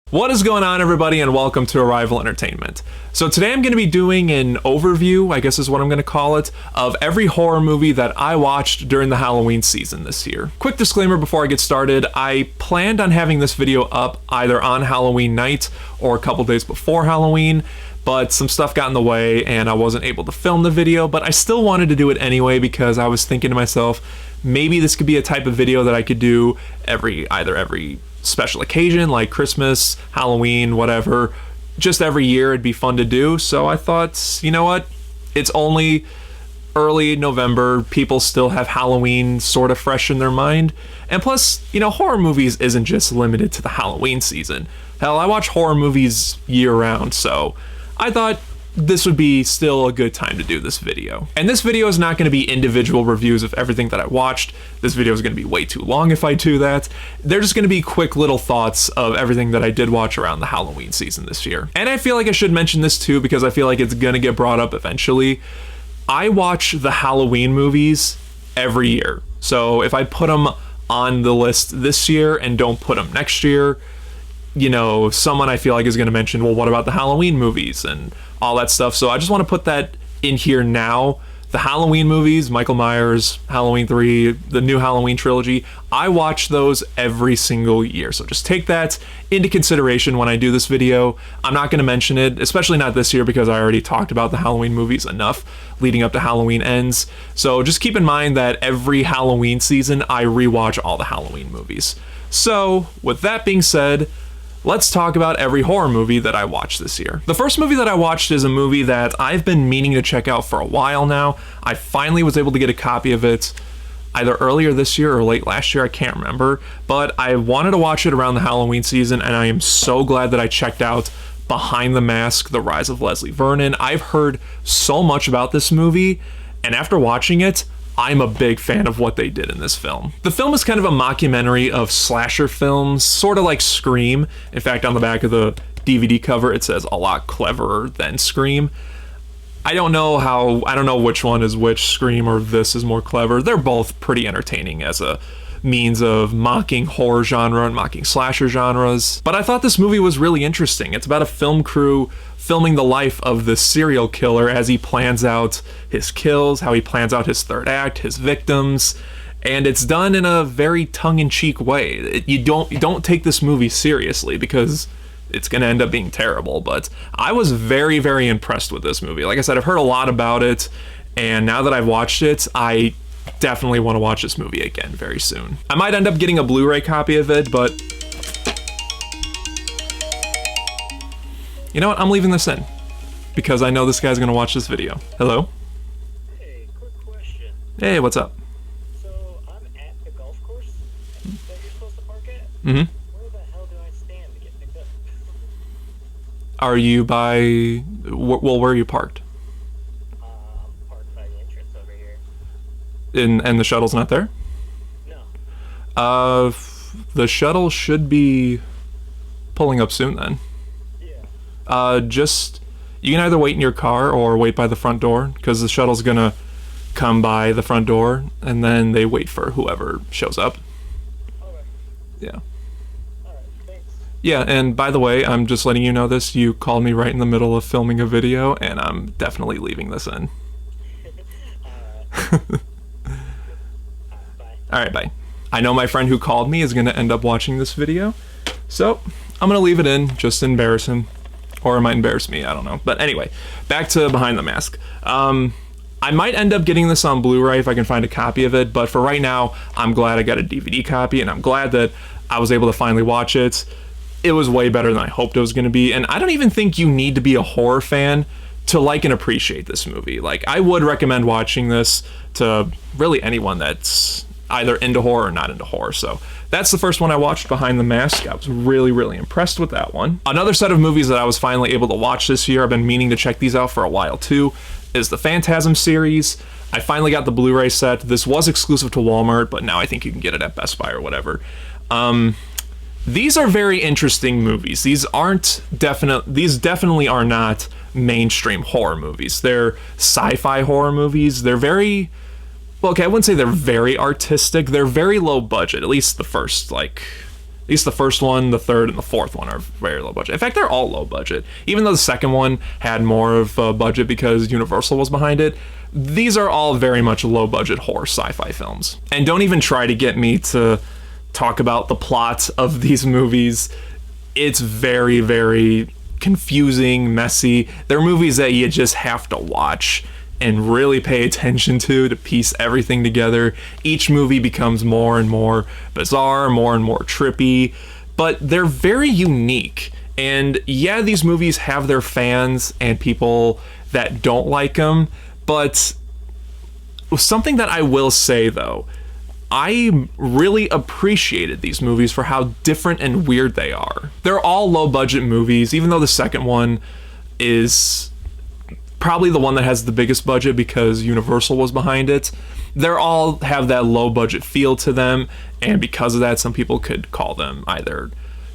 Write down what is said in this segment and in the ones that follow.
What is going on, everybody, and welcome to Arrival Entertainment. So today I'm going to be doing an overview, I guess is what I'm going to call it, of every horror movie that I watched during the Halloween season this year. Quick disclaimer before I get started, I planned on having this video up either on Halloween night or a couple days before Halloween, but some stuff got in the way and I wasn't able to film the video, but I still wanted to do it anyway because I was thinking to myself, maybe this could be a type of video that I could do either every special occasion like Christmas, Halloween, whatever. Just every year it'd be fun to do. So I thought, you know what? It's only early November. People still have Halloween sort of fresh in their mind. And plus, horror movies isn't just limited to the Halloween season. Hell, I watch horror movies year round, so I thought this would be still a good time to do this video. And this video is not going to be individual reviews of everything that I watched. This video is going to be way too long if I do that. They're just going to be quick little thoughts of everything that I did watch around the Halloween season this year. And I feel like I should mention this too because I feel like it's going to get brought up eventually. I watch the Halloween movies every year. So if I put them on the list this year and don't put them next year, someone I feel like is going to mention, well, what about the Halloween movies and all that stuff. So I just want to put that in here now. The Halloween movies, Michael Myers, Halloween 3, the new Halloween trilogy, I watch those every single year. So just take that into consideration when I do this video. I'm not going to mention it, especially not this year because I already talked about the Halloween movies enough leading up to Halloween Ends. So just keep in mind that every Halloween season, I rewatch all the Halloween movies. So with that being said, let's talk about every horror movie that I watched this year. The first movie that I watched is a movie that I've been meaning to check out for a while now. I finally was able to get a copy of it either earlier this year or late last year, I can't remember, but I wanted to watch it around the Halloween season, and I am so glad that I checked out Behind the Mask: The Rise of Leslie Vernon. I've heard so much about this movie, and after watching it, I'm a big fan of what they did in this film. The film is kind of a mockumentary of slasher films, sort of like Scream. In fact, on the back of the DVD cover, it says a lot cleverer than Scream. I don't know which one is which, Scream or this is more clever. They're both pretty entertaining as a means of mocking horror genre and mocking slasher genres. But I thought this movie was really interesting. It's about a film crew filming the life of the serial killer as he plans out his kills, how he plans out his third act, his victims, and it's done in a very tongue-in-cheek way. You don't take this movie seriously because it's going to end up being terrible, but I was very, very impressed with this movie. Like I said, I've heard a lot about it, and now that I've watched it, I definitely want to watch this movie again very soon. I might end up getting a Blu-ray copy of it, but you know what? I'm leaving this in because I know this guy's going to watch this video. Hello? Hey, quick question. Hey, what's up? So, I'm at the golf course that you're supposed to park at. Mm-hmm. Where the hell do I stand to get picked up? Are you by... Well, where are you parked? I'm parked by the entrance over here. And the shuttle's not there? No. The shuttle should be pulling up soon then. Yeah. You can either wait in your car or wait by the front door because the shuttle's gonna come by the front door and then they wait for whoever shows up. Okay. Yeah. Alright, thanks. Yeah, and by the way, I'm just letting you know this. You called me right in the middle of filming a video and I'm definitely leaving this in. Bye. Alright, bye. I know my friend who called me is gonna end up watching this video, so I'm gonna leave it in just to embarrass him. Or it might embarrass me, I don't know. But anyway, back to Behind the Mask. I might end up getting this on Blu-ray if I can find a copy of it, but for right now, I'm glad I got a DVD copy, and I'm glad that I was able to finally watch it. It was way better than I hoped it was going to be, and I don't even think you need to be a horror fan to like and appreciate this movie. Like, I would recommend watching this to really anyone that's either into horror or not into horror. So that's the first one I watched, Behind the Mask. I was really, really impressed with that one. Another set of movies that I was finally able to watch this year, I've been meaning to check these out for a while too, is the Phantasm series. I finally got the Blu-ray set. This was exclusive to Walmart, but now I think you can get it at Best Buy or whatever. These are very interesting movies. These definitely are not mainstream horror movies. They're sci-fi horror movies. They're very... Well, okay, I wouldn't say they're very artistic. They're very low budget, at least the first, At least the first one, the third, and the fourth one are very low budget. In fact, they're all low budget. Even though the second one had more of a budget because Universal was behind it, these are all very much low budget horror sci-fi films. And don't even try to get me to talk about the plot of these movies. It's very, very confusing, messy. They're movies that you just have to watch and really pay attention to piece everything together. Each movie becomes more and more bizarre, more and more trippy, but they're very unique. And yeah, these movies have their fans and people that don't like them, but something that I will say though, I really appreciated these movies for how different and weird they are. They're all low budget movies, even though the second one is probably the one that has the biggest budget because Universal was behind it. They're all have that low budget feel to them, and because of that, some people could call them either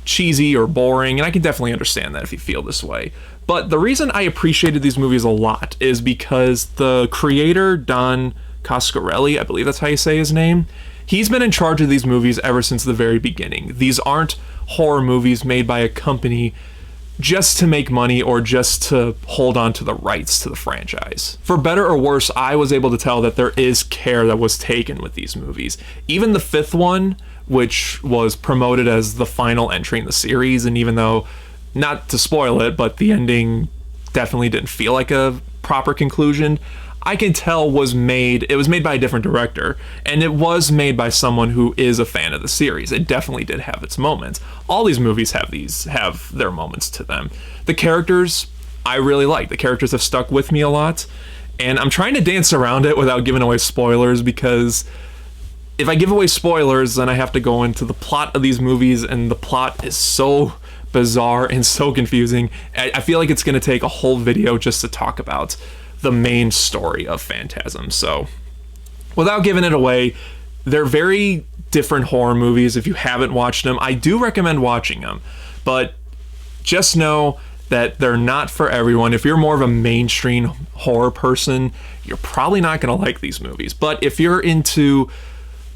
cheesy or boring, and I can definitely understand that if you feel this way. But the reason I appreciated these movies a lot is because the creator, Don Coscarelli, I believe that's how you say his name, he's been in charge of these movies ever since the very beginning. These aren't horror movies made by a company just to make money or just to hold on to the rights to the franchise. For better or worse, I was able to tell that there is care that was taken with these movies. Even the fifth one, which was promoted as the final entry in the series, and even though, not to spoil it, but the ending definitely didn't feel like a proper conclusion, I can tell it was made by a different director, and it was made by someone who is a fan of the series. It definitely did have its moments. All these movies have their moments to them. The characters, I really like. The characters have stuck with me a lot, and I'm trying to dance around it without giving away spoilers, because if I give away spoilers, then I have to go into the plot of these movies, and the plot is so bizarre and so confusing. I feel like it's going to take a whole video just to talk about the main story of Phantasm. So without giving it away, they're very different horror movies. If you haven't watched them, I do recommend watching them, but just know that they're not for everyone. If you're more of a mainstream horror person, you're probably not going to like these movies. But if you're into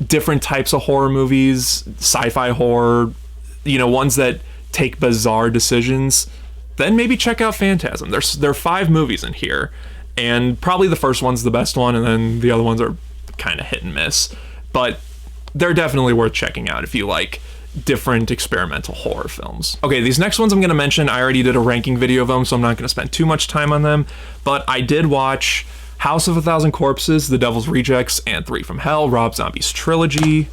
different types of horror movies, sci-fi horror, ones that take bizarre decisions, then maybe check out Phantasm. There are 5 movies in here, and probably the first one's the best one, and then the other ones are kind of hit and miss. But they're definitely worth checking out if you like different experimental horror films. Okay, these next ones I'm going to mention, I already did a ranking video of them, so I'm not going to spend too much time on them. But I did watch House of a Thousand Corpses, The Devil's Rejects, and 3 from Hell, Rob Zombie's trilogy,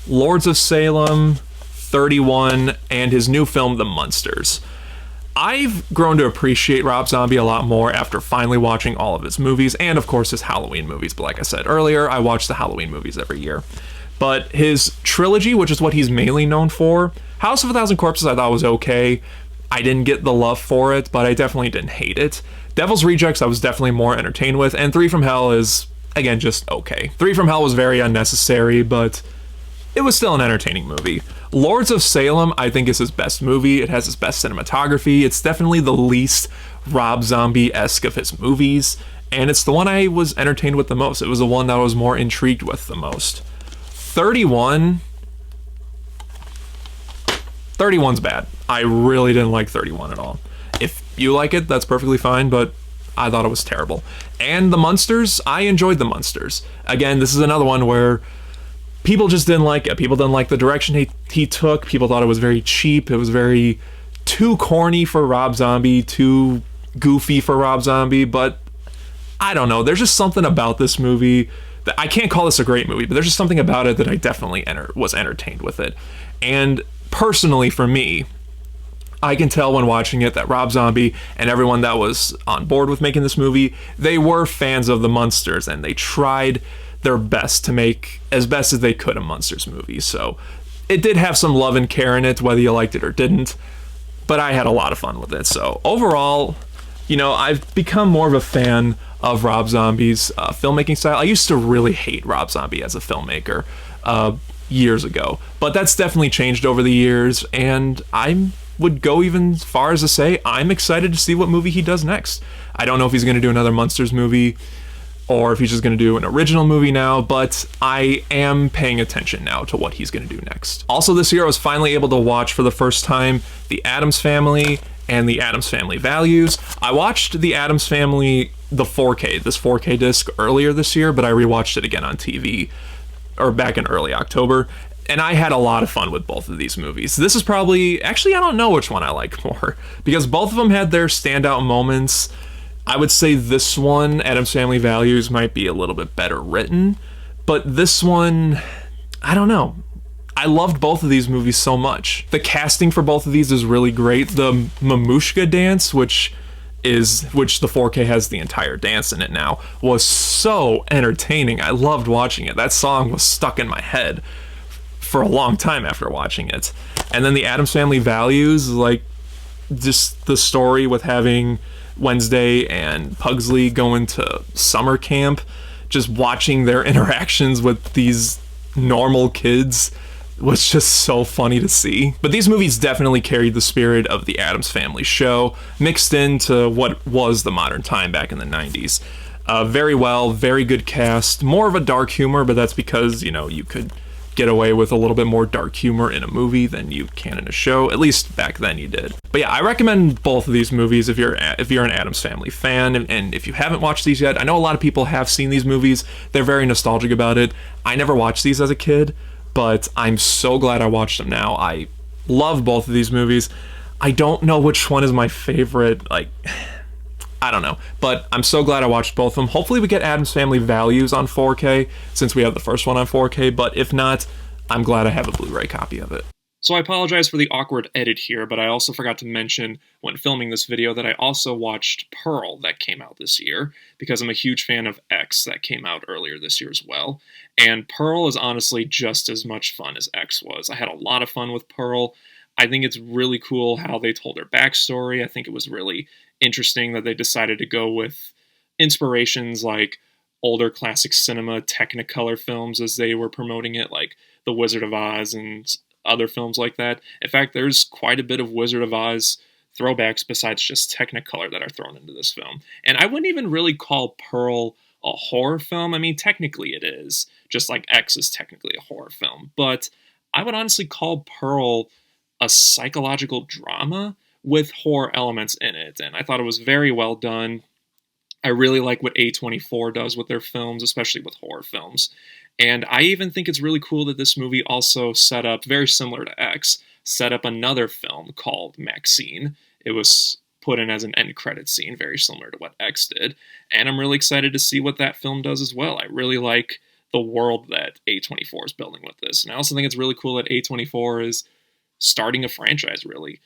Lords of Salem, 31, and his new film, The Munsters. I've grown to appreciate Rob Zombie a lot more after finally watching all of his movies, and of course his Halloween movies. But like I said earlier, I watch the Halloween movies every year. But his trilogy, which is what he's mainly known for, House of a Thousand Corpses, I thought was okay. I didn't get the love for it, but I definitely didn't hate it. Devil's Rejects I was definitely more entertained with, and 3 from Hell is, again, just okay. 3 from Hell was very unnecessary, but it was still an entertaining movie. Lords of Salem, I think, is his best movie. It has his best cinematography. It's definitely the least Rob Zombie-esque of his movies, and it's the one I was entertained with the most. It was the one that I was more intrigued with the most. 31's bad. I really didn't like 31 at all. If you like it, that's perfectly fine, but I thought it was terrible. And The Munsters, I enjoyed The Munsters. Again, this is another one where people just didn't like it. People didn't like the direction he took. People thought it was very cheap. It was very too corny for Rob Zombie, too goofy for Rob Zombie, but I don't know. There's just something about this movie that I can't call this a great movie, but there's just something about it that I definitely was entertained with it. And personally, for me, I can tell when watching it that Rob Zombie and everyone that was on board with making this movie, they were fans of the Munsters, and they tried their best to make as best as they could a Munsters movie. So it did have some love and care in it, whether you liked it or didn't, but I had a lot of fun with it. So overall, I've become more of a fan of Rob Zombie's filmmaking style. I used to really hate Rob Zombie as a filmmaker years ago, but that's definitely changed over the years, and I would go even as far as to say I'm excited to see what movie he does next. I don't know if he's going to do another Munsters movie. or if he's just going to do an original movie now, but I am paying attention now to what he's going to do next. Also this year, I was finally able to watch for the first time The Addams Family and The Addams Family Values. I watched The Addams Family, the 4K, this 4K disc earlier this year, but I rewatched it again on TV, or back in early October, and I had a lot of fun with both of these movies. This is probably, actually I don't know which one I like more, because both of them had their standout moments. I would say this one, Addams Family Values, might be a little bit better written, but this one, I don't know. I loved both of these movies so much. The casting for both of these is really great. The Mamushka dance, which the 4K has the entire dance in it now, was so entertaining. I loved watching it. That song was stuck in my head for a long time after watching it. And then the Addams Family Values, like just the story with having Wednesday and Pugsley going to summer camp, just watching their interactions with these normal kids was just so funny to see. But these movies definitely carried the spirit of the Addams Family show, mixed into what was the modern time back in the 90s. Very well, very good cast, more of a dark humor, but that's because, you know, you could get away with a little bit more dark humor in a movie than you can in a show. At least back then you did. But yeah, I recommend both of these movies if you're an Addams Family fan, and if you haven't watched these yet. I know a lot of people have seen these movies. They're very nostalgic about it. I never watched these as a kid, but I'm so glad I watched them now. I love both of these movies. I don't know which one is my favorite, like, I don't know, but I'm so glad I watched both of them. Hopefully we get Addams Family Values on 4K, since we have the first one on 4K, but if not, I'm glad I have a Blu-ray copy of it. So I apologize for the awkward edit here, but I also forgot to mention when filming this video that I also watched Pearl that came out this year, because I'm a huge fan of X that came out earlier this year as well. And Pearl is honestly just as much fun as X was. I had a lot of fun with Pearl. I think it's really cool how they told their backstory. I think it was really interesting that they decided to go with inspirations like older classic cinema Technicolor films as they were promoting it, like The Wizard of Oz and other films like that. In fact, there's quite a bit of Wizard of Oz throwbacks besides just Technicolor that are thrown into this film. And I wouldn't even really call Pearl a horror film. I mean, technically it is, just like X is technically a horror film. But I would honestly call Pearl a psychological drama with horror elements in it. And I thought it was very well done. I really like what A24 does with their films, especially with horror films. And I even think it's really cool that this movie also set up, very similar to X, set up another film called Maxine. It was put in as an end credit scene, very similar to what X did. And I'm really excited to see what that film does as well. I really like the world that A24 is building with this. And I also think it's really cool that A24 is starting a franchise, really.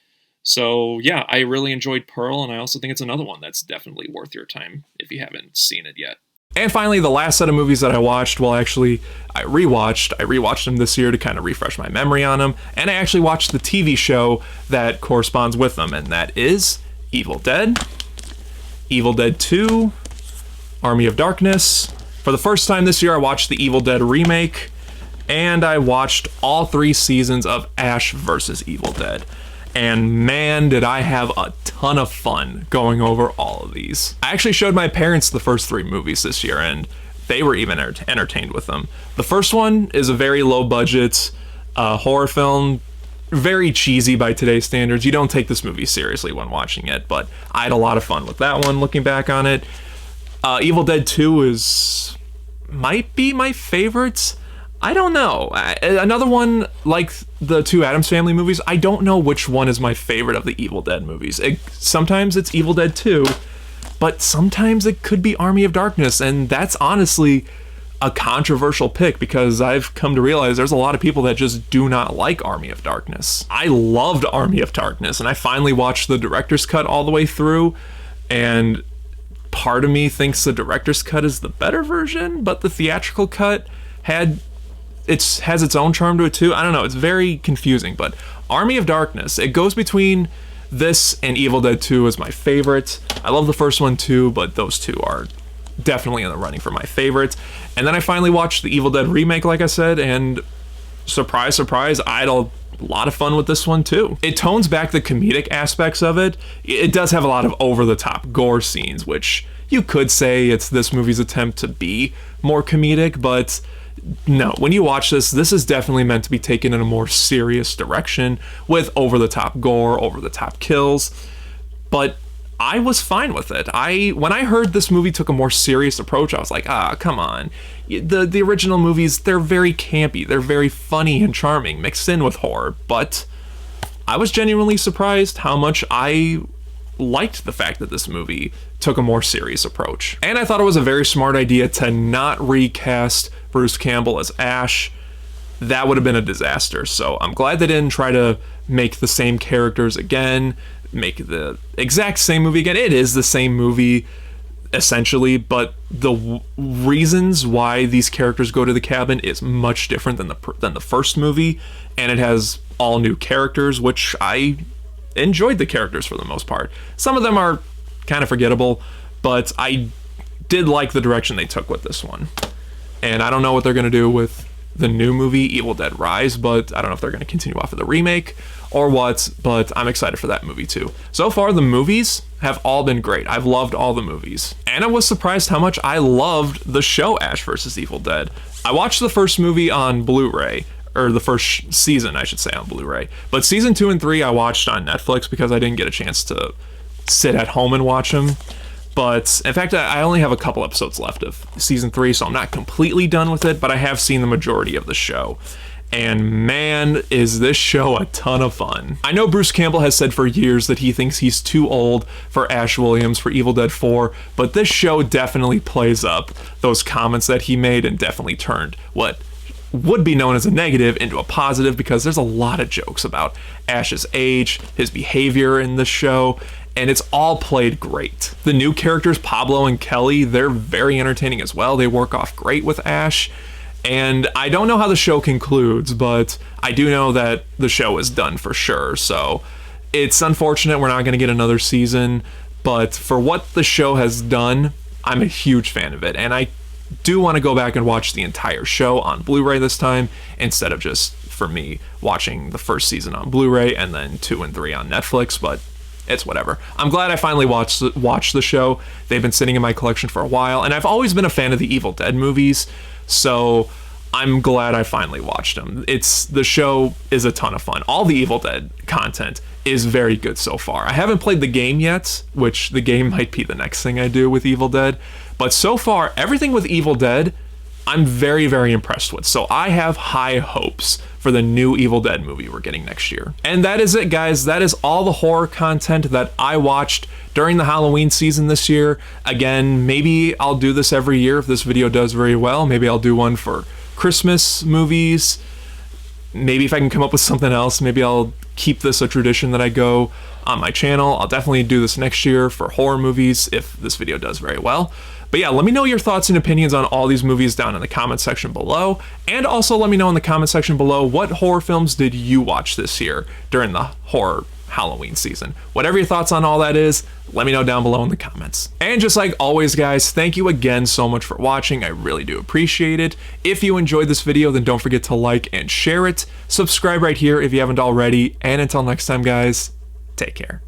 So yeah, I really enjoyed Pearl, and I also think it's another one that's definitely worth your time if you haven't seen it yet. And finally, the last set of movies that I watched, well, actually, I rewatched them this year to kind of refresh my memory on them, and I actually watched the TV show that corresponds with them, and that is Evil Dead, Evil Dead 2, Army of Darkness. For the first time this year, I watched the Evil Dead remake, and I watched all 3 seasons of Ash vs. Evil Dead. And man, did I have a ton of fun going over all of these. I actually showed my parents the first 3 movies this year, and they were even entertained with them. The first one is a very low-budget horror film, very cheesy by today's standards. You don't take this movie seriously when watching it, but I had a lot of fun with that one, looking back on it. Evil Dead 2 might be my favorite. I don't know. Another one, like the 2 Addams Family movies, I don't know which one is my favorite of the Evil Dead movies. Sometimes it's Evil Dead 2, but sometimes it could be Army of Darkness, and that's honestly a controversial pick because I've come to realize there's a lot of people that just do not like Army of Darkness. I loved Army of Darkness, and I finally watched the director's cut all the way through, and part of me thinks the director's cut is the better version, but the theatrical cut has its own charm to it too. I don't know, it's very confusing, but Army of Darkness, it goes between this and Evil Dead 2 as my favorite. I love the first one too, but those 2 are definitely in the running for my favorite. And then I finally watched the Evil Dead remake, like I said, and surprise, surprise, I had a lot of fun with this one too. It tones back the comedic aspects of it. It does have a lot of over-the-top gore scenes, which you could say it's this movie's attempt to be more comedic, but no, when you watch this is definitely meant to be taken in a more serious direction with over-the-top gore, over-the-top kills, but I was fine with it. When I heard this movie took a more serious approach, I was like, come on. The original movies, they're very campy, they're very funny and charming, mixed in with horror, but I was genuinely surprised how much I liked the fact that this movie took a more serious approach. And I thought it was a very smart idea to not recast Bruce Campbell as Ash. That would have been a disaster. So I'm glad they didn't try to make the same characters again, make the exact same movie again. It is the same movie essentially, but the reasons why these characters go to the cabin is much different than the first movie, and it has all new characters, which I enjoyed the characters for the most part. Some of them are kind of forgettable, but I did like the direction they took with this one. And I don't know what they're going to do with the new movie, Evil Dead Rise, but I don't know if they're going to continue off of the remake or what, but I'm excited for that movie too. So far, the movies have all been great. I've loved all the movies. And I was surprised how much I loved the show Ash vs. Evil Dead. I watched the first movie on Blu-ray, or the first season, I should say, on Blu-ray. But season 2 and 3 I watched on Netflix because I didn't get a chance to sit at home and watch them. But in fact, I only have a couple episodes left of season 3, so I'm not completely done with it, but I have seen the majority of the show. And man, is this show a ton of fun. I know Bruce Campbell has said for years that he thinks he's too old for Ash Williams for Evil Dead 4, but this show definitely plays up those comments that he made and definitely turned what would be known as a negative into a positive, because there's a lot of jokes about Ash's age, his behavior in this show, and it's all played great. The new characters, Pablo and Kelly, they're very entertaining as well. They work off great with Ash. And I don't know how the show concludes, but I do know that the show is done for sure. So it's unfortunate we're not going to get another season, but for what the show has done, I'm a huge fan of it. And I do want to go back and watch the entire show on Blu-ray this time, instead of just, for me, watching the first season on Blu-ray and then 2 and 3 on Netflix, but it's whatever. I'm glad I finally watched the show. They've been sitting in my collection for a while, and I've always been a fan of the Evil Dead movies, so I'm glad I finally watched them. The show is a ton of fun. All the Evil Dead content is very good so far. I haven't played the game yet, which the game might be the next thing I do with Evil Dead, but so far, everything with Evil Dead, I'm very, very impressed with. So I have high hopes for the new Evil Dead movie we're getting next year. And that is it, guys. That is all the horror content that I watched during the Halloween season this year. Again, maybe I'll do this every year if this video does very well. Maybe I'll do one for Christmas movies. Maybe if I can come up with something else, maybe I'll keep this a tradition that I go on my channel. I'll definitely do this next year for horror movies if this video does very well. But yeah, let me know your thoughts and opinions on all these movies down in the comment section below. And also let me know in the comment section below, what horror films did you watch this year during the horror Halloween season? Whatever your thoughts on all that is, let me know down below in the comments. And just like always, guys, thank you again so much for watching. I really do appreciate it. If you enjoyed this video, then don't forget to like and share it. Subscribe right here if you haven't already. And until next time, guys, take care.